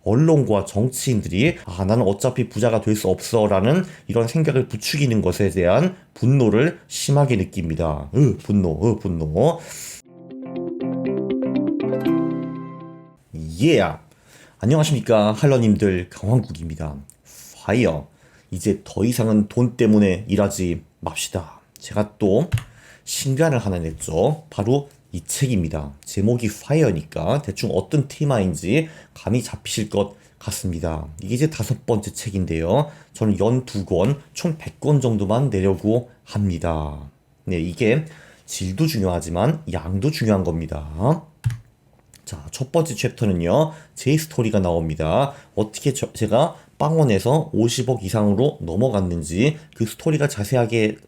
언론과 정치인들이 나는 어차피 부자가 될 수 없어라는 이런 생각을 부추기는 것에 대한 분노를 심하게 느낍니다. 분노. Yeah. 안녕하십니까 할러님들, 강황국입니다. 파이어. 이제 더 이상은 돈 때문에 일하지 맙시다. 제가 또 신간을 하나 냈죠. 바로 이 책입니다. 제목이 파이어니까 대충 어떤 테마인지 감이 잡히실 것 같습니다. 이게 이제 5번째 책인데요. 저는 연 2권, 총 100권 정도만 내려고 합니다. 네, 이게 질도 중요하지만 양도 중요한 겁니다. 자, 첫 번째 챕터는요, 제 스토리가 나옵니다. 어떻게 제가 빵원에서 50억 이상으로 넘어갔는지 그 스토리가 자세하게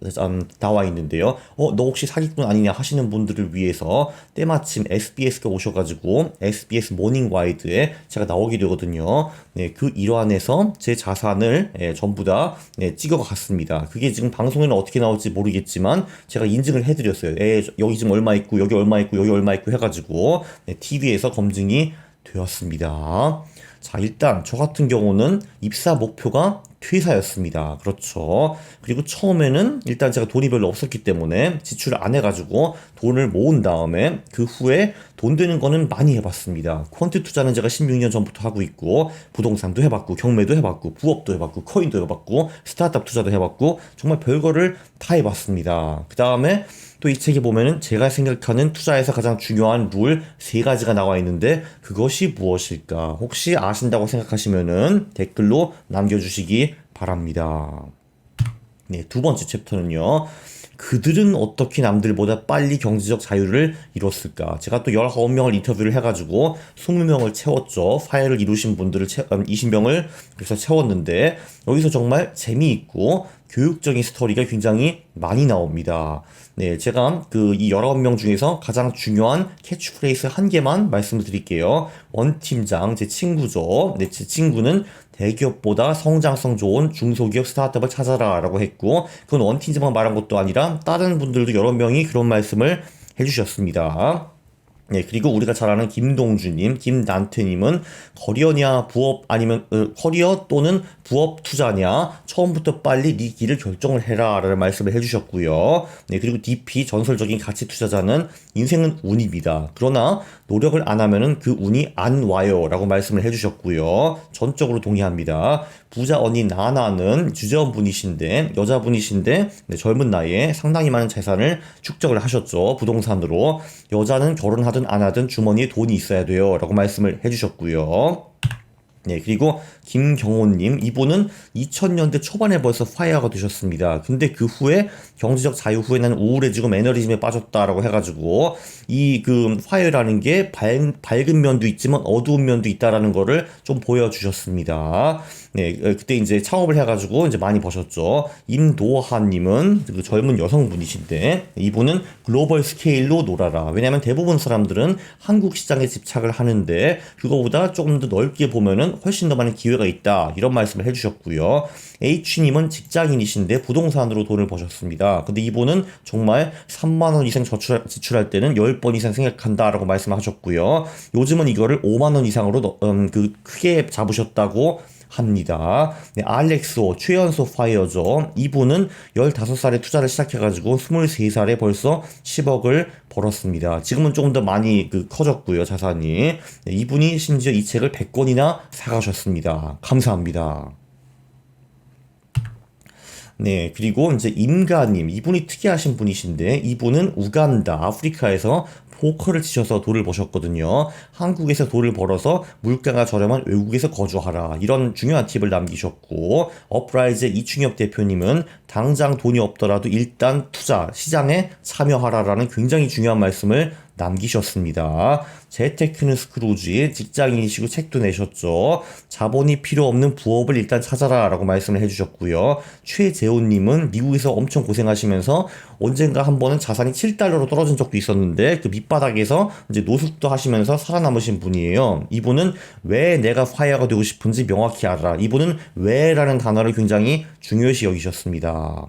나와 있는데요. 너 혹시 사기꾼 아니냐 하시는 분들을 위해서 때마침 SBS가 오셔가지고 SBS 모닝 와이드에 제가 나오게 되거든요. 네, 그 일환에서 제 자산을 전부 다 찍어 갔습니다. 그게 지금 방송에는 어떻게 나올지 모르겠지만 제가 인증을 해드렸어요. 여기 지금 얼마 있고 여기 얼마 있고 여기 얼마 있고 해가지고 TV에서 검증이 되었습니다. 자, 일단 저 같은 경우는 입사 목표가 퇴사였습니다. 그렇죠. 그리고 처음에는 일단 제가 돈이 별로 없었기 때문에 지출을 안 해가지고 돈을 모은 다음에 그 후에 돈 되는 거는 많이 해봤습니다. 퀀트 투자는 제가 16년 전부터 하고 있고 부동산도 해봤고 경매도 해봤고 부업도 해봤고 코인도 해봤고 스타트업 투자도 해봤고 정말 별거를 다 해봤습니다. 그 다음에 또 이 책에 보면은 제가 생각하는 투자에서 가장 중요한 룰 3가지가 나와 있는데 그것이 무엇일까? 혹시 아신다고 생각하시면은 댓글로 남겨주시기 바랍니다. 네, 2번째 챕터는요. 그들은 어떻게 남들보다 빨리 경제적 자유를 이뤘을까? 제가 또 19명을 인터뷰를 해가지고 20명을 채웠죠. 파일을 이루신 분들을 20명을 그래서 채웠는데 여기서 정말 재미있고 교육적인 스토리가 굉장히 많이 나옵니다. 네, 제가 이 19명 중에서 가장 중요한 캐치프레이즈 한 개만 말씀을 드릴게요. 원 팀장, 제 친구죠. 네, 제 친구는 대기업보다 성장성 좋은 중소기업 스타트업을 찾아라 라고 했고, 그건 원 팀장만 말한 것도 아니라 다른 분들도 여러 명이 그런 말씀을 해주셨습니다. 네, 그리고 우리가 잘 아는 김동주님, 김난태님은 커리어냐 부업 아니면 커리어 또는 부업 투자냐 처음부터 빨리 네 길을 결정을 해라 라는 말씀을 해주셨고요. 네, 그리고 DP 전설적인 가치 투자자는 인생은 운입니다. 그러나 노력을 안 하면은 그 운이 안 와요 라고 말씀을 해주셨고요. 전적으로 동의합니다. 부자 언니 나나는 주재원분이신데 여자분이신데 네, 젊은 나이에 상당히 많은 재산을 축적을 하셨죠. 부동산으로. 여자는 결혼하든 안 하든 주머니에 돈이 있어야 돼요 라고 말씀을 해주셨고요. 네, 그리고 김경호님, 이분은 2000년대 초반에 벌써 파이어가 되셨습니다. 근데 그 후에 경제적 자유 후에 나는 우울해지고 매너리즘에 빠졌다라고 해가지고 이 파이어라는 게 밝은 면도 있지만 어두운 면도 있다라는 거를 좀 보여주셨습니다. 네, 그때 이제 창업을 해가지고 이제 많이 버셨죠. 임도하님은 그 젊은 여성분이신데 이분은 글로벌 스케일로 놀아라. 왜냐하면 대부분 사람들은 한국 시장에 집착을 하는데 그거보다 조금 더 넓게 보면은 훨씬 더 많은 기회가 있다. 이런 말씀을 해주셨고요. H님은 직장인이신데 부동산으로 돈을 버셨습니다. 근데 이분은 정말 3만 원 이상 지출할 때는 10번 이상 생각한다라고 말씀하셨고요. 요즘은 이거를 5만 원 이상으로 크게 잡으셨다고 합니다. 네, 알렉소, 최연소 파이어죠. 이분은 15살에 투자를 시작해가지고 23살에 벌써 10억을 벌었습니다. 지금은 조금 더 많이 커졌고요, 자산이. 네, 이분이 심지어 이 책을 100권이나 사가셨습니다. 감사합니다. 네, 그리고 이제 임가님, 이분이 특이하신 분이신데, 이분은 우간다, 아프리카에서 포커를 치셔서 돈을 버셨거든요. 한국에서 돈을 벌어서 물가가 저렴한 외국에서 거주하라. 이런 중요한 팁을 남기셨고, 업라이즈 이충엽 대표님은 당장 돈이 없더라도 일단 투자, 시장에 참여하라라는 굉장히 중요한 말씀을 남기셨습니다. 재테크는 스크루지, 직장인이시고 책도 내셨죠. 자본이 필요 없는 부업을 일단 찾아라 라고 말씀을 해주셨고요. 최재훈님은 미국에서 엄청 고생하시면서 언젠가 한 번은 자산이 7달러로 떨어진 적도 있었는데 그 밑바닥에서 이제 노숙도 하시면서 살아남으신 분이에요. 이분은 왜 내가 파이어가 되고 싶은지 명확히 알아라. 이분은 왜라는 단어를 굉장히 중요시 여기셨습니다.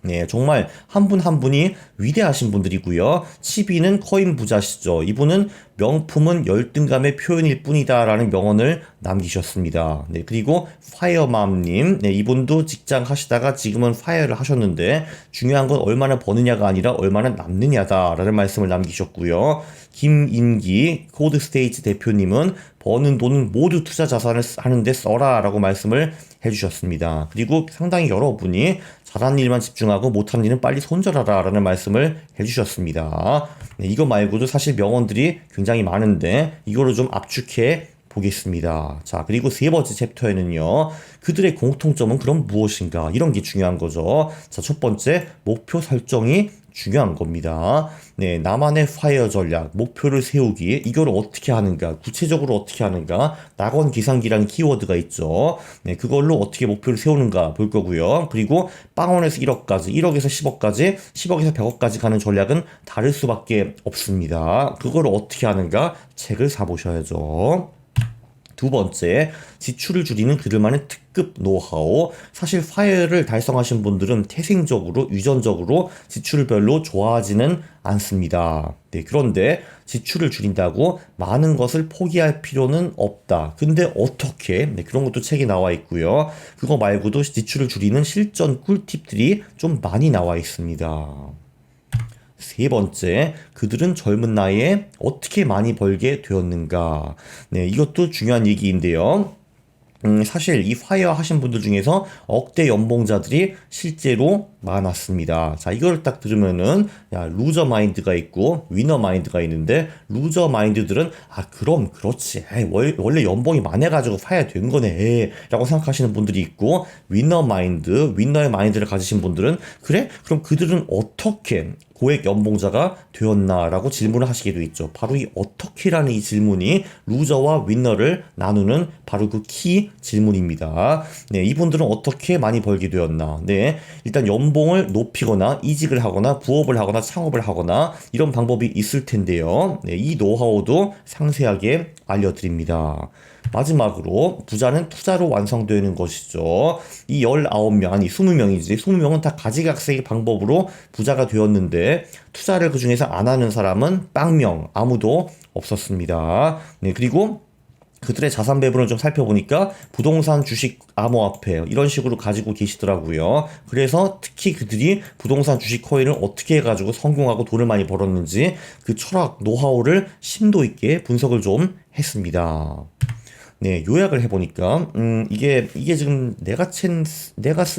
네, 정말 한 분 한 분이 위대하신 분들이고요. 치비는 커인 부자시죠. 이분은 명품은 열등감의 표현일 뿐이다라는 명언을 남기셨습니다. 네, 그리고 파이어맘님, 네, 이분도 직장 하시다가 지금은 파이어를 하셨는데 중요한 건 얼마나 버느냐가 아니라 얼마나 남느냐다라는 말씀을 남기셨고요. 김인기 코드스테이지 대표님은 버는 돈은 모두 투자 자산을 하는데 써라라고 말씀을 해주셨습니다. 그리고 상당히 여러분이 잘하는 일만 집중하고 못하는 일은 빨리 손절하라 라는 말씀을 해주셨습니다. 네, 이거 말고도 사실 명언들이 굉장히 많은데 이거를 좀 압축해 보겠습니다. 자, 그리고 세 번째 챕터에는요, 그들의 공통점은 그럼 무엇인가? 이런 게 중요한 거죠. 자, 첫 번째, 목표 설정이 중요한 겁니다. 네, 나만의 파이어 전략, 목표를 세우기, 이거를 어떻게 하는가, 구체적으로 어떻게 하는가, 낙원 기상기라는 키워드가 있죠. 네, 그걸로 어떻게 목표를 세우는가 볼 거고요. 그리고 빵원에서 1억까지, 1억에서 10억까지, 10억에서 100억까지 가는 전략은 다를 수밖에 없습니다. 그거를 어떻게 하는가, 책을 사보셔야죠. 두 번째, 지출을 줄이는 그들만의 특급 노하우. 사실 파이어를 달성하신 분들은 태생적으로, 유전적으로 지출을 별로 좋아하지는 않습니다. 네, 그런데 지출을 줄인다고 많은 것을 포기할 필요는 없다. 근데 어떻게? 네, 그런 것도 책에 나와 있고요. 그거 말고도 지출을 줄이는 실전 꿀팁들이 좀 많이 나와 있습니다. 세 번째, 그들은 젊은 나이에 어떻게 많이 벌게 되었는가. 네, 이것도 중요한 얘기인데요. 사실 이 파이어 하신 분들 중에서 억대 연봉자들이 실제로 많았습니다. 자, 이걸 딱 들으면은, 야, 루저 마인드가 있고, 위너 마인드가 있는데, 루저 마인드들은, 아, 그럼, 그렇지. 에이, 원래 연봉이 많아가지고 파이어 된 거네. 에이, 라고 생각하시는 분들이 있고, 위너 마인드, 위너의 마인드를 가지신 분들은, 그래? 그럼 그들은 어떻게 고액 연봉자가 되었나라고 질문을 하시게 돼 있죠. 바로 이 어떻게라는 이 질문이 루저와 윈너를 나누는 바로 그 키 질문입니다. 네, 이분들은 어떻게 많이 벌게 되었나? 네, 일단 연봉을 높이거나 이직을 하거나 부업을 하거나 창업을 하거나 이런 방법이 있을 텐데요. 네, 이 노하우도 상세하게 알려드립니다. 마지막으로 부자는 투자로 완성되는 것이죠. 이 19명, 아니 20명이지. 20명은 다 가지각색의 방법으로 부자가 되었는데 투자를 그 중에서 안 하는 사람은 빵명 아무도 없었습니다. 네, 그리고 그들의 자산 배분을 좀 살펴보니까 부동산, 주식, 암호화폐 이런 식으로 가지고 계시더라고요. 그래서 특히 그들이 부동산, 주식, 코인을 어떻게 해가지고 성공하고 돈을 많이 벌었는지 그 철학, 노하우를 심도 있게 분석을 좀 했습니다. 네, 요약을 해보니까, 이게 지금 내가 쓴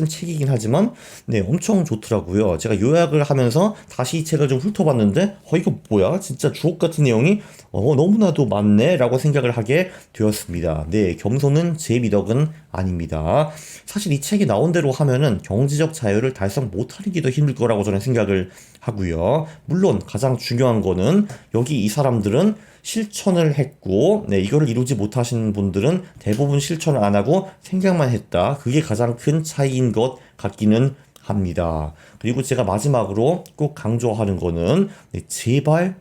책이긴 하지만, 네, 엄청 좋더라고요. 제가 요약을 하면서 다시 이 책을 좀 훑어봤는데, 이거 뭐야? 진짜 주옥 같은 내용이, 너무나도 많네? 라고 생각을 하게 되었습니다. 네, 겸손은 제 미덕은 아닙니다. 사실 이 책이 나온 대로 하면은 경제적 자유를 달성 못하는 게 더 힘들 거라고 저는 생각을 하고요. 물론 가장 중요한 거는, 여기 이 사람들은 실천을 했고, 네, 이거를 이루지 못하신 분들은 대부분 실천을 안 하고 생각만 했다. 그게 가장 큰 차이인 것 같기는 합니다. 그리고 제가 마지막으로 꼭 강조하는 거는, 네, 제발,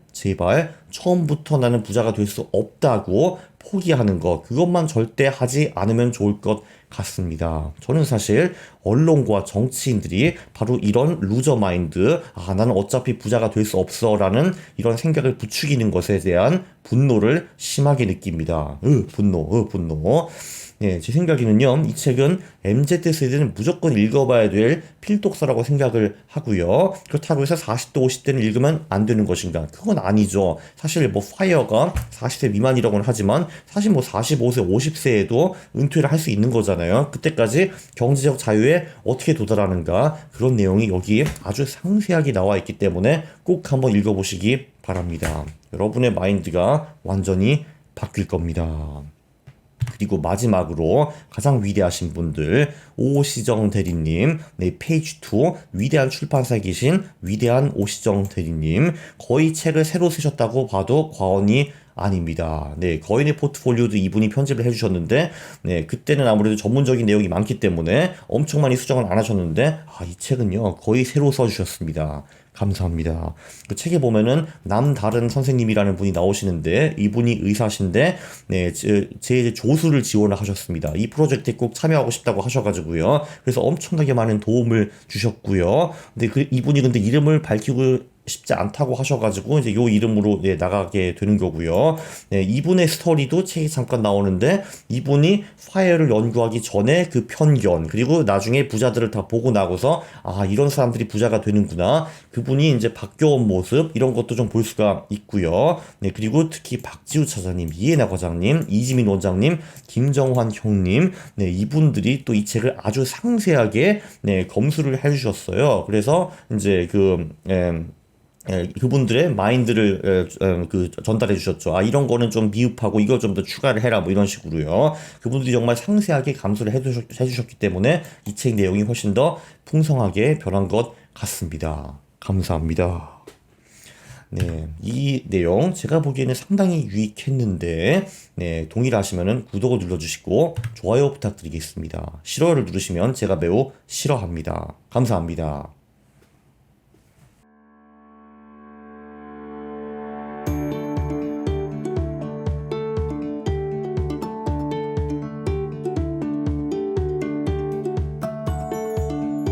처음부터 나는 부자가 될 수 없다고 포기하는 것, 그것만 절대 하지 않으면 좋을 것 같습니다. 저는 사실 언론과 정치인들이 바로 이런 루저 마인드, 아, 나는 어차피 부자가 될 수 없어 라는 이런 생각을 부추기는 것에 대한 분노를 심하게 느낍니다. 분노. 예, 제 생각에는요, 이 책은 MZ세대는 무조건 읽어봐야 될 필독서라고 생각을 하고요. 그렇다고 해서 40대, 50대는 읽으면 안 되는 것인가? 그건 아니죠. 사실 뭐 파이어가 40세 미만이라고는 하지만 사실 뭐 45세, 50세에도 은퇴를 할 수 있는 거잖아요. 그때까지 경제적 자유에 어떻게 도달하는가? 그런 내용이 여기에 아주 상세하게 나와 있기 때문에 꼭 한번 읽어보시기 바랍니다. 여러분의 마인드가 완전히 바뀔 겁니다. 그리고 마지막으로 가장 위대하신 분들, 오시정 대리님, 네, 페이지 2 위대한 출판사에 계신 위대한 오시정 대리님, 거의 책을 새로 쓰셨다고 봐도 과언이 아닙니다. 네, 거인의 포트폴리오도 이분이 편집을 해주셨는데, 네, 그때는 아무래도 전문적인 내용이 많기 때문에 엄청 많이 수정을 안 하셨는데, 이 책은요, 거의 새로 써주셨습니다. 감사합니다. 그 책에 보면은 남다른 선생님이라는 분이 나오시는데 이분이 의사신데 네, 제 조수를 지원을 하셨습니다. 이 프로젝트에 꼭 참여하고 싶다고 하셔가지고요. 그래서 엄청나게 많은 도움을 주셨고요. 근데 이분이 근데 이름을 밝히고 싶지 않다고 하셔가지고 이제 요 이름으로 네, 나가게 되는 거고요. 네, 이분의 스토리도 책에 잠깐 나오는데 이분이 파이어를 연구하기 전에 그 편견 그리고 나중에 부자들을 다 보고 나고서 이런 사람들이 부자가 되는구나. 그분이 이제 바뀌어온 모습 이런 것도 좀 볼 수가 있고요. 네, 그리고 특히 박지우 차장님, 이해나 과장님, 이지민 원장님, 김정환 형님, 네, 이분들이 또 이 책을 아주 상세하게 네, 검수를 해주셨어요. 그래서 이제 그분들의 마인드를 전달해 주셨죠. 이런 거는 좀 미흡하고 이걸 좀 더 추가를 해라 뭐 이런 식으로요. 그분들이 정말 상세하게 감수를 해주셨기 때문에 이 책 내용이 훨씬 더 풍성하게 변한 것 같습니다. 감사합니다. 네, 이 내용 제가 보기에는 상당히 유익했는데 네, 동일하시면은 구독을 눌러주시고 좋아요 부탁드리겠습니다. 싫어요를 누르시면 제가 매우 싫어합니다. 감사합니다.